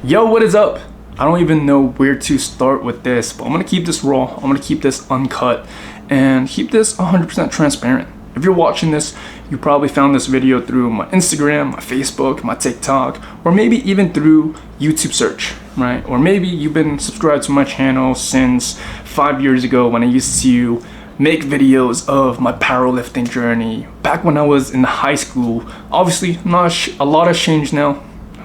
Yo, what is up? I don't even know where to start with this, but I'm gonna keep this raw, I'm gonna keep this uncut, and keep this 100% transparent. If you're watching this, you probably found this video through my Instagram, my Facebook, my TikTok, or maybe even through YouTube search, right? Or maybe you've been subscribed to my channel since 5 years ago when I used to make videos of my powerlifting journey back when I was in high school. Obviously, a lot has changed now.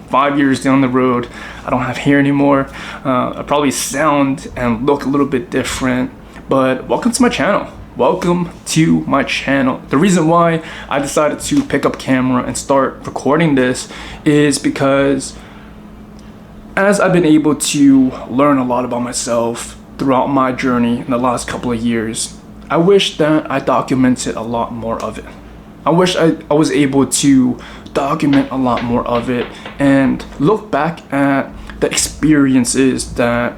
5 years down the road, I don't have hair anymore. I probably sound and look a little bit different, but welcome to my channel. Welcome to my channel. The reason why I decided to pick up camera and start recording this is because as I've been able to learn a lot about myself throughout my journey in the last couple of years, I wish that I documented a lot more of it. I wish I was able to document a lot more of it and look back at the experiences that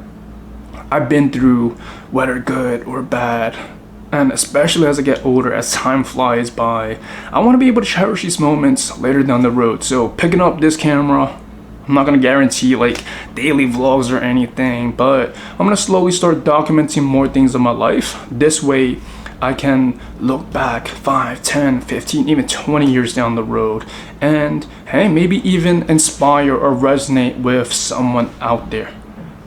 I've been through, whether good or bad. And especially as I get older, as time flies by, I want to be able to cherish these moments later down the road. So picking up this camera, I'm not going to guarantee like daily vlogs or anything, but I'm going to slowly start documenting more things in my life. This way I can look back 5, 10, 15, even 20 years down the road and hey, maybe even inspire or resonate with someone out there.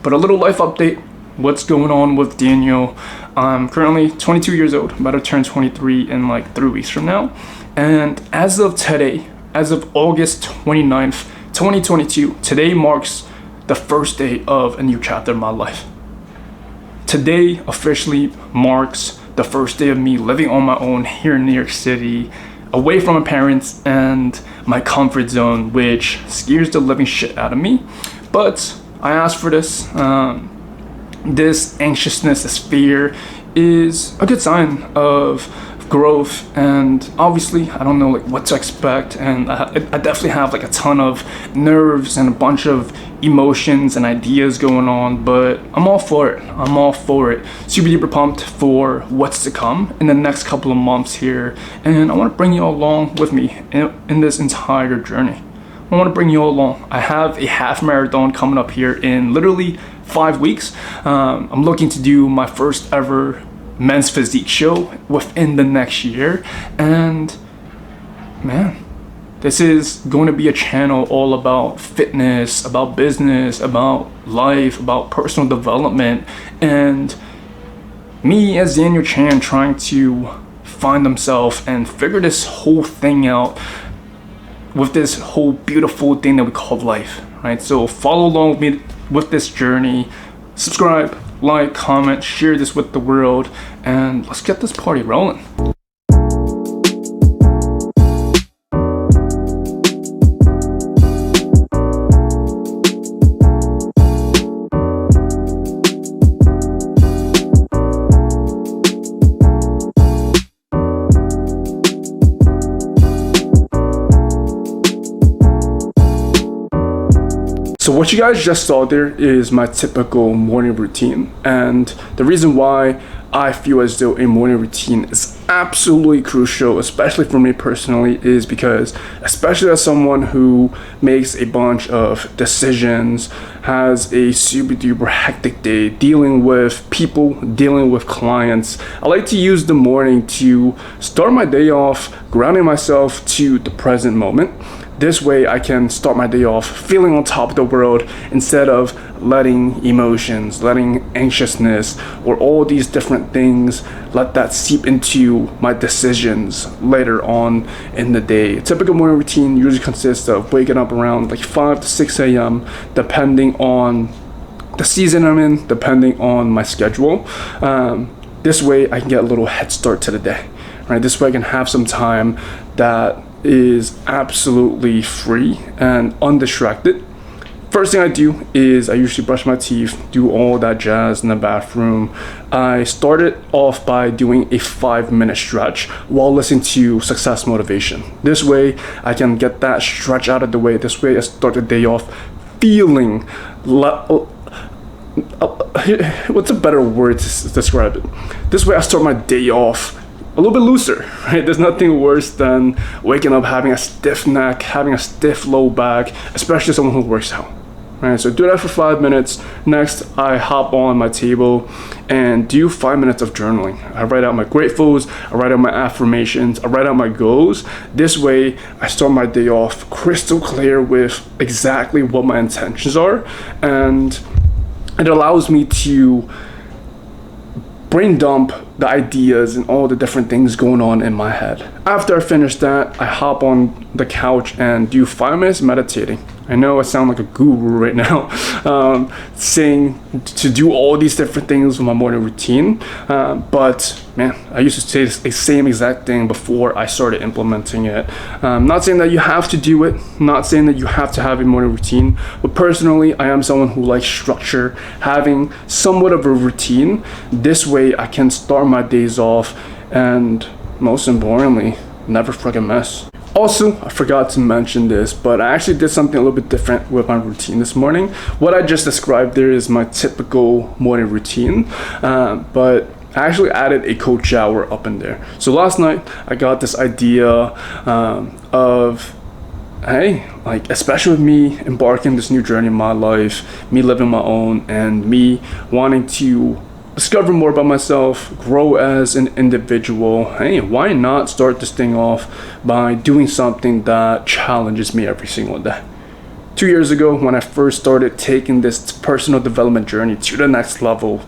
But a little life update, what's going on with Daniel? I'm currently 22 years old, about to turn 23 in like 3 weeks from now. And as of today, as of August 29th, 2022, today marks the first day of a new chapter in my life. Today officially marks the first day of me living on my own here in New York City, away from my parents and my comfort zone, which scares the living shit out of me. But I asked for this. This anxiousness, this fear is a good sign of growth, and obviously I don't know like what to expect, and I definitely have like a ton of nerves and a bunch of emotions and ideas going on, but I'm all for it. I'm all for it. Super duper pumped for what's to come in the next couple of months here, and I want to bring you all along with me in this entire journey. I want to bring you all along. I have a half marathon coming up here in literally 5 weeks. I'm looking to do my first ever men's physique show within the next year, and man, this is going to be a channel all about fitness, about business, about life, about personal development, and me as Daniel Chan trying to find himself and figure this whole thing out with this whole beautiful thing that we call life, right? So follow along with me with this journey. Subscribe, like, comment, share this with the world, and let's get this party rolling. So what you guys just saw there is my typical morning routine, and the reason why I feel as though a morning routine is absolutely crucial, especially for me personally, is because especially as someone who makes a bunch of decisions, has a super duper hectic day dealing with people, dealing with clients, I like to use the morning to start my day off grounding myself to the present moment. This way I can start my day off feeling on top of the world instead of letting emotions, letting anxiousness, or all these different things, let that seep into my decisions later on in the day. A typical morning routine usually consists of waking up around like 5 to 6 a.m. depending on the season I'm in, depending on my schedule. This way I can get a little head start to the day, right? This way I can have some time that is absolutely free and undistracted. First thing I do is I usually brush my teeth, do all that jazz in the bathroom. I started off by doing a 5-minute stretch while listening to Success Motivation. This way I can get that stretch out of the way. This way I start the day off feeling what's a better word to describe it? This way I start my day off a little bit looser, right? There's nothing worse than waking up having a stiff neck, having a stiff low back, especially someone who works out. Right, so do that for 5 minutes. Next, I hop on my table and do 5 minutes of journaling. I write out my gratefuls, I write out my affirmations, I write out my goals. This way, I start my day off crystal clear with exactly what my intentions are, and it allows me to brain dump the ideas and all the different things going on in my head. After I finish that, I hop on the couch and do 5 minutes meditating. I know I sound like a guru right now, saying to do all these different things with my morning routine, but man, I used to say the same exact thing before I started implementing it. Not saying that you have to do it, not saying that you have to have a morning routine, but personally, I am someone who likes structure, having somewhat of a routine. This way I can start my days off and, most importantly, never fucking mess. Also, I forgot to mention this, but I actually did something a little bit different with my routine this morning. What I just described there is my typical morning routine, but I actually added a cold shower up in there. So last night, I got this idea of, hey, like, especially with me embarking this new journey in my life, me living my own, and me wanting to discover more about myself, grow as an individual. Hey, why not start this thing off by doing something that challenges me every single day? 2 years ago, when I first started taking this personal development journey to the next level,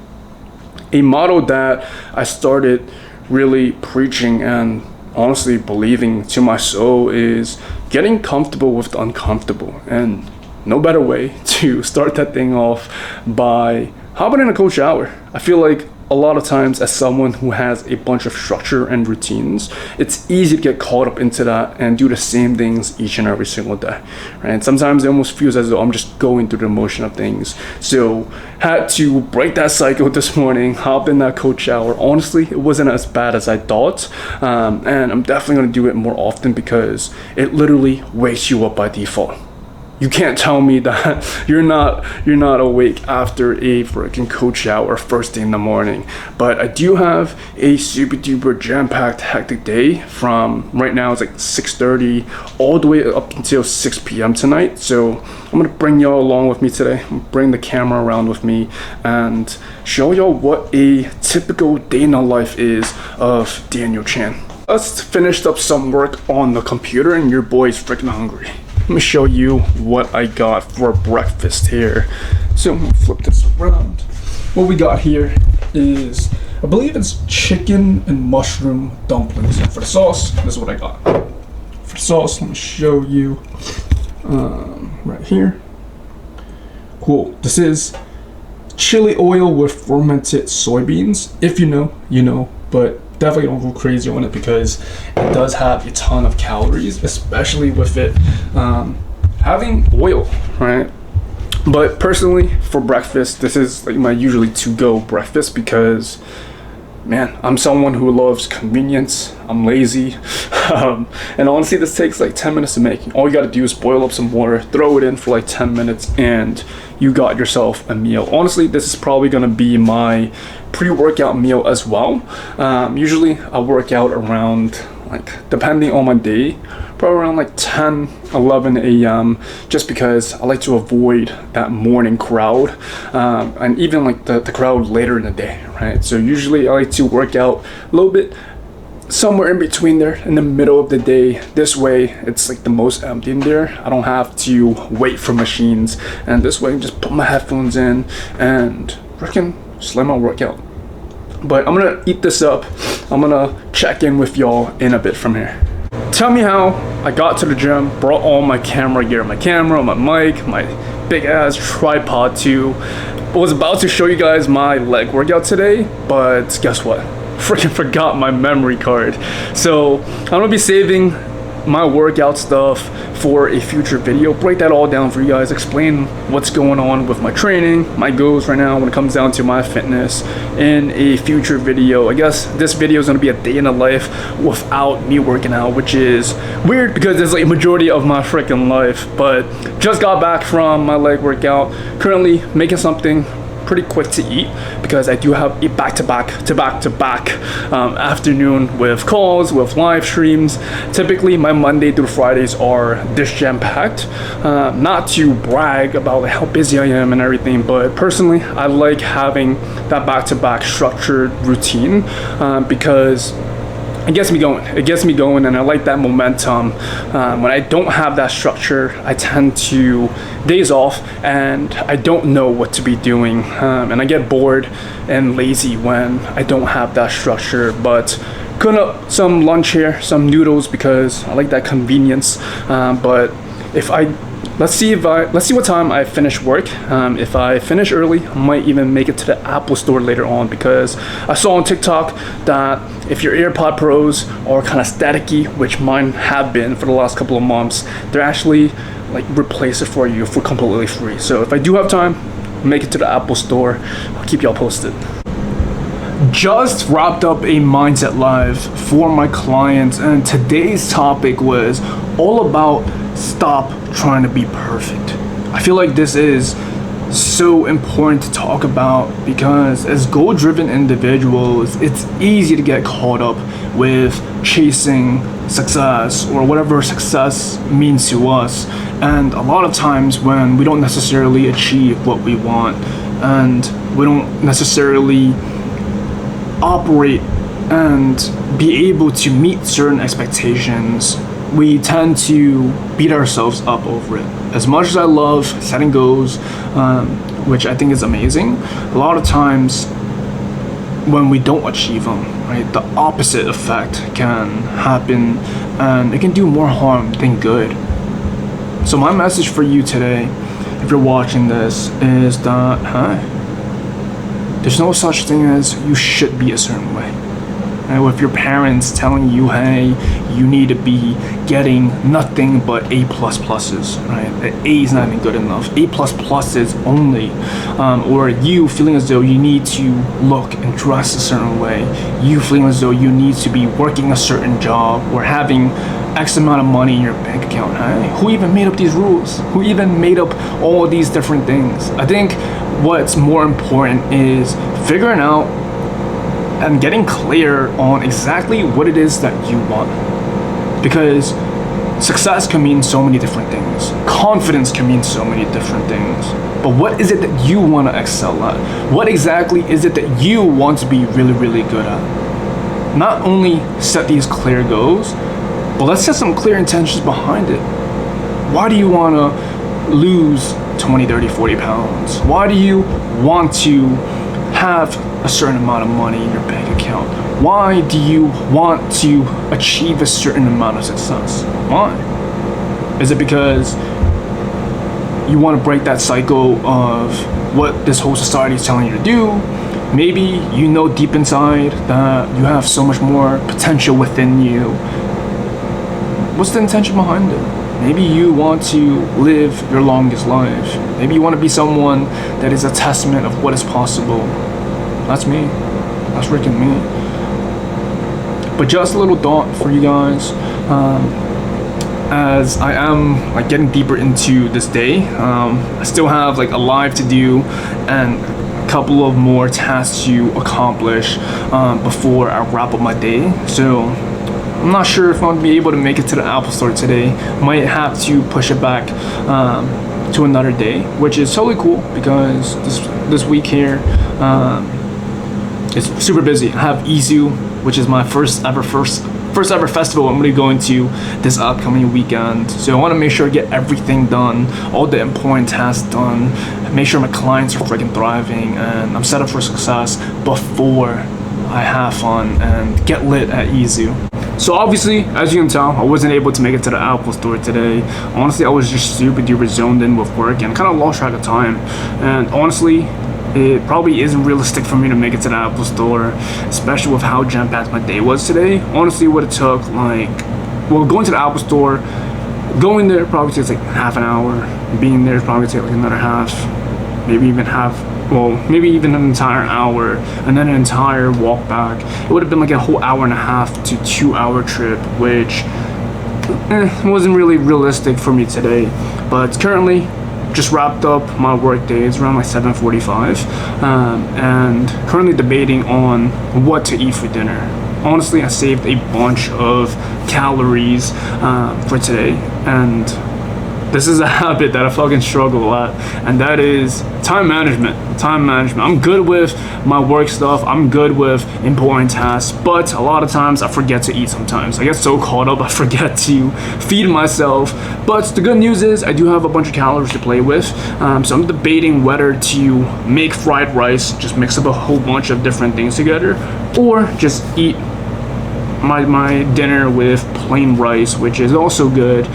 a motto that I started really preaching and honestly believing to my soul is getting comfortable with the uncomfortable. And no better way to start that thing off by hopping in a cold shower. I feel like a lot of times, as someone who has a bunch of structure and routines, it's easy to get caught up into that and do the same things each and every single day, right? And sometimes it almost feels as though I'm just going through the motion of things. So had to break that cycle this morning, hop in that cold shower. Honestly, it wasn't as bad as I thought, and I'm definitely gonna do it more often because it literally wakes you up by default. You can't tell me that you're not awake after a freaking cold shower first thing in the morning. But I do have a super duper jam-packed hectic day from right now. It's like 6:30 all the way up until 6 p.m. tonight. So I'm gonna bring y'all along with me today. I'm gonna bring the camera around with me and show y'all what a typical day in the life is of Daniel Chan. Just finished up some work on the computer and your boy's freaking hungry. Let me show you what I got for breakfast here. So I'm gonna flip this around. What we got here is, I believe it's chicken and mushroom dumplings. And for the sauce, this is what I got. For the sauce, let me show you right here. Cool. This is chili oil with fermented soybeans. If you know, you know, but definitely don't go crazy on it because it does have a ton of calories, especially with it having oil, right? But personally, for breakfast, this is like my usually to-go breakfast because, man, I'm someone who loves convenience. I'm lazy, and honestly, this takes like 10 minutes to make. All you gotta do is boil up some water, throw it in for like 10 minutes, and you got yourself a meal. Honestly, this is probably gonna be my pre-workout meal as well. Usually, I work out around, like, depending on my day, probably around like 10, 11 a.m. just because I like to avoid that morning crowd, and even like the crowd later in the day, right? So usually I like to work out a little bit somewhere in between there in the middle of the day. This way it's like the most empty in there. I don't have to wait for machines, and this way I just put my headphones in and freaking slam my workout. But I'm gonna eat this up. I'm gonna check in with y'all in a bit from here. Tell me how I got to the gym, brought all my camera gear, my camera, my mic, my big ass tripod too. I was about to show you guys my leg workout today, but guess what? Freaking forgot my memory card. So I'm gonna be saving my workout stuff for a future video, break that all down for you guys, explain what's going on with my training, my goals right now when it comes down to my fitness in a future video. I guess this video is going to be a day in the life without me working out, which is weird because it's like a majority of my freaking life. But just got back from my leg workout, currently making something pretty quick to eat because I do have a back-to-back afternoon with calls, with live streams. Typically, my Monday through Fridays are this jam-packed. Not to brag about like how busy I am and everything, but personally, I like having that back-to-back structured routine because it gets me going, and I like that momentum. When I don't have that structure, I tend to days off and I don't know what to be doing, and I get bored and lazy when I don't have that structure. But cooking up some lunch here, some noodles, because I like that convenience. But if I let's see what time I finish work. If I finish early, I might even make it to the Apple store later on, because I saw on TikTok that if your AirPod Pros are kind of staticky, which mine have been for the last couple of months, they're actually like replace it for you for completely free. So if I do have time, make it to the Apple store. I'll keep y'all posted. Just wrapped up a Mindset Live for my clients, and today's topic was all about stop trying to be perfect. I feel like this is so important to talk about because as goal-driven individuals, it's easy to get caught up with chasing success or whatever success means to us. And a lot of times when we don't necessarily achieve what we want and we don't necessarily operate and be able to meet certain expectations, we tend to beat ourselves up over it. As much as I love setting goals, which I think is amazing, a lot of times when we don't achieve them, right, the opposite effect can happen and it can do more harm than good. So my message for you today, if you're watching this, is that there's no such thing as you should be a certain way. And with your parents telling you, hey, you need to be getting nothing but A++, right? A is not even good enough. A++ only. Or you feeling as though you need to look and dress a certain way. You feeling as though you need to be working a certain job or having X amount of money in your bank account. Right? Who even made up these rules? Who even made up all these different things? I think what's more important is figuring out and getting clear on exactly what it is that you want. Because success can mean so many different things. Confidence can mean so many different things. But what is it that you want to excel at? What exactly is it that you want to be really, really good at? Not only set these clear goals, but let's set some clear intentions behind it. Why do you want to lose 20, 30, 40 pounds? Why do you want to have a certain amount of money in your bank account? Why do you want to achieve a certain amount of success? Why? Is it because you want to break that cycle of what this whole society is telling you to do? Maybe you know deep inside that you have so much more potential within you. What's the intention behind it? Maybe you want to live your longest life. Maybe you want to be someone that is a testament of what is possible. That's me. That's Rick and me. But just a little thought for you guys. As I am like getting deeper into this day, I still have like a live to do and a couple of more tasks to accomplish before I wrap up my day. So I'm not sure if I'm gonna be able to make it to the Apple store today. Might have to push it back to another day, which is totally cool because this week here it's super busy. I have Izu, which is my first ever festival I'm gonna be going to this upcoming weekend. So I want to make sure I get everything done, all the important tasks done, make sure my clients are freaking thriving, and I'm set up for success before I have fun and get lit at Izu. So obviously, as you can tell, I wasn't able to make it to the Apple store today. Honestly, I was just super duper zoned in with work and kind of lost track of time. And honestly, it probably isn't realistic for me to make it to the Apple store, especially with how jam-packed my day was today. Honestly, what it took, going to the Apple store, going there probably takes like half an hour. Being there probably takes like another half, maybe even an entire hour, and then an entire walk back. It would have been like a whole hour and a half to 2 hour trip, which wasn't really realistic for me today. But currently, just wrapped up my work day. It's around like 7:45, and currently debating on what to eat for dinner. Honestly, I saved a bunch of calories for today, and this is a habit that I fucking struggle at, and that is time management. I'm good with my work stuff, I'm good with important tasks, but a lot of times I forget to eat sometimes. I get so caught up, I forget to feed myself. But the good news is I do have a bunch of calories to play with, so I'm debating whether to make fried rice, just mix up a whole bunch of different things together, or just eat my dinner with plain rice, which is also good.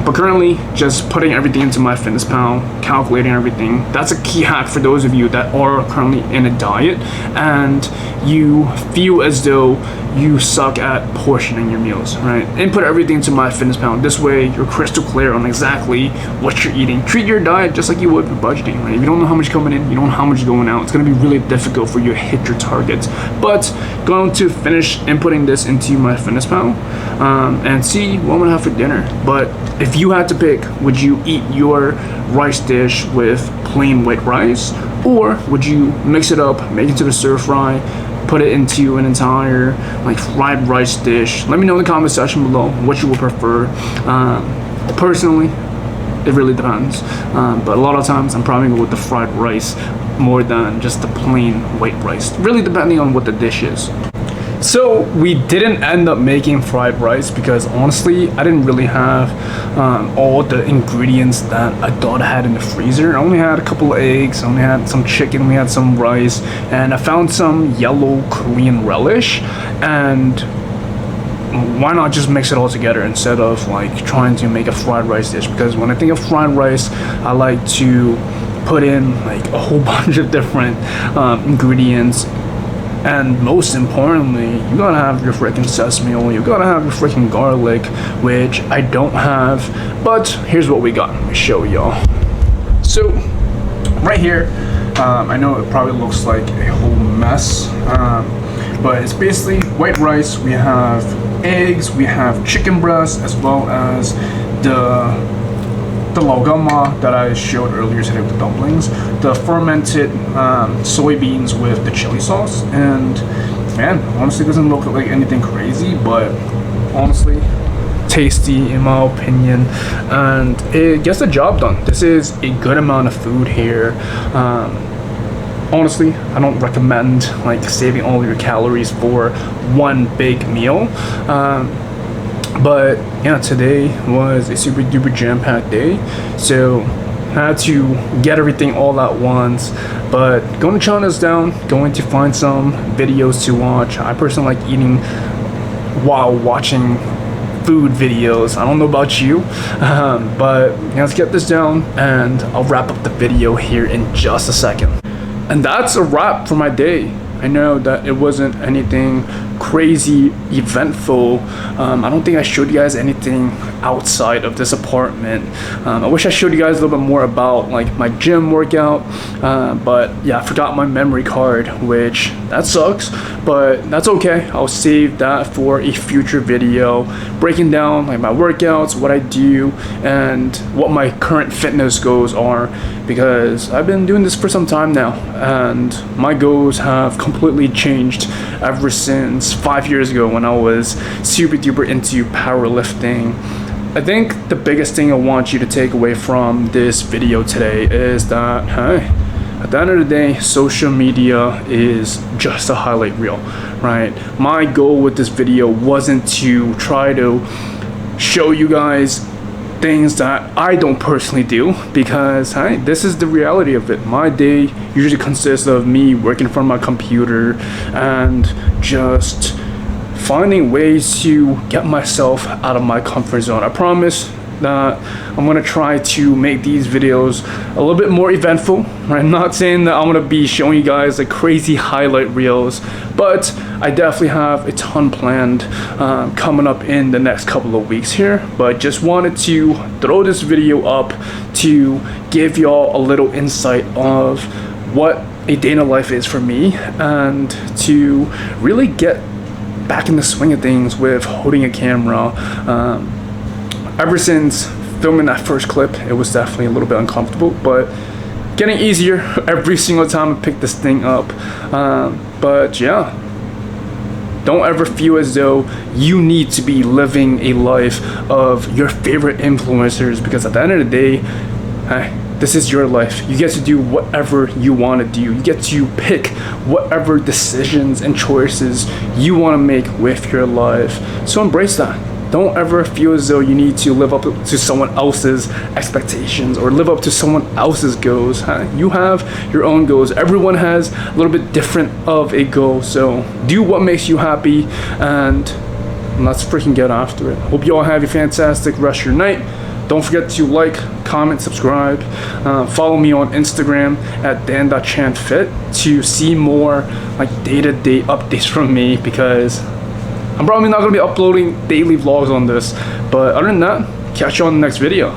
But currently, just putting everything into MyFitnessPal, calculating everything. That's a key hack for those of you that are currently in a diet and you feel as though you suck at portioning your meals, right? Input everything into MyFitnessPal. This way, you're crystal clear on exactly what you're eating. Treat your diet just like you would with budgeting, right? If you don't know how much coming in, you don't know how much going out, it's gonna be really difficult for you to hit your targets. But going to finish inputting this into MyFitnessPal and see what I'm gonna have for dinner. But if you had to pick, would you eat your rice dish with plain white rice, or would you mix it up, make it to the stir fry, put it into an entire like fried rice dish? Let me know in the comment section below what you would prefer. Personally, it really depends, but a lot of times I'm probably gonna go with the fried rice more than just the plain white rice, really depending on what the dish is. So we didn't end up making fried rice because honestly I didn't really have all the ingredients that I thought I had in the freezer. I only had a couple of eggs, I only had some chicken, we had some rice, and I found some yellow Korean relish. And why not just mix it all together instead of like trying to make a fried rice dish? Because when I think of fried rice, I like to put in like a whole bunch of different ingredients. And most importantly, you gotta have your freaking sesame oil, you gotta have your freaking garlic, which I don't have. But here's what we got. Let me show y'all. So right here, I know it probably looks like a whole mess, but it's basically white rice. We have eggs, we have chicken breast, as well as the logama that I showed earlier today with the dumplings, the fermented soybeans with the chili sauce. And man, honestly, it doesn't look like anything crazy, but honestly tasty in my opinion, and it gets the job done. This is a good amount of food here. Honestly, I don't recommend like saving all your calories for one big meal. But yeah, today was a super duper jam-packed day, so I had to get everything all at once. But going to challenge down, going to find some videos to watch. I personally like eating while watching food videos. I don't know about you, but yeah, let's get this down and I'll wrap up the video here in just a second. And that's a wrap for my day. I know that it wasn't anything crazy eventful. I don't think I showed you guys anything outside of this apartment. I wish I showed you guys a little bit more about like my gym workout, but yeah, I forgot my memory card, which that sucks, but that's okay. I'll save that for a future video, breaking down like my workouts, what I do, and what my current fitness goals are, because I've been doing this for some time now and my goals have completely changed ever since 5 years ago when I was super duper into powerlifting. I think the biggest thing I want you to take away from this video today is that, hey, at the end of the day, social media is just a highlight reel, right? My goal with this video wasn't to try to show you guys things that I don't personally do, because hey, this is the reality of it. My day usually consists of me working from my computer and just finding ways to get myself out of my comfort zone. I promise that I'm gonna try to make these videos a little bit more eventful, right? I'm not saying that I'm gonna be showing you guys like crazy highlight reels, but I definitely have a ton planned coming up in the next couple of weeks here. But just wanted to throw this video up to give y'all a little insight of what a day in the life is for me, and to really get back in the swing of things with holding a camera. Ever since filming that first clip, it was definitely a little bit uncomfortable, but getting easier every single time I pick this thing up. But yeah, don't ever feel as though you need to be living a life of your favorite influencers, because at the end of the day, this is your life. You get to do whatever you want to do. You get to pick whatever decisions and choices you want to make with your life. So embrace that. Don't ever feel as though you need to live up to someone else's expectations or live up to someone else's goals. You have your own goals. Everyone has a little bit different of a goal. So do what makes you happy, and let's freaking get after it. Hope you all have a fantastic rest of your night. Don't forget to like, comment, subscribe. Follow me on Instagram at dan.chanfit to see more like day-to-day updates from me, because I'm probably not going to be uploading daily vlogs on this. But other than that, catch you on the next video.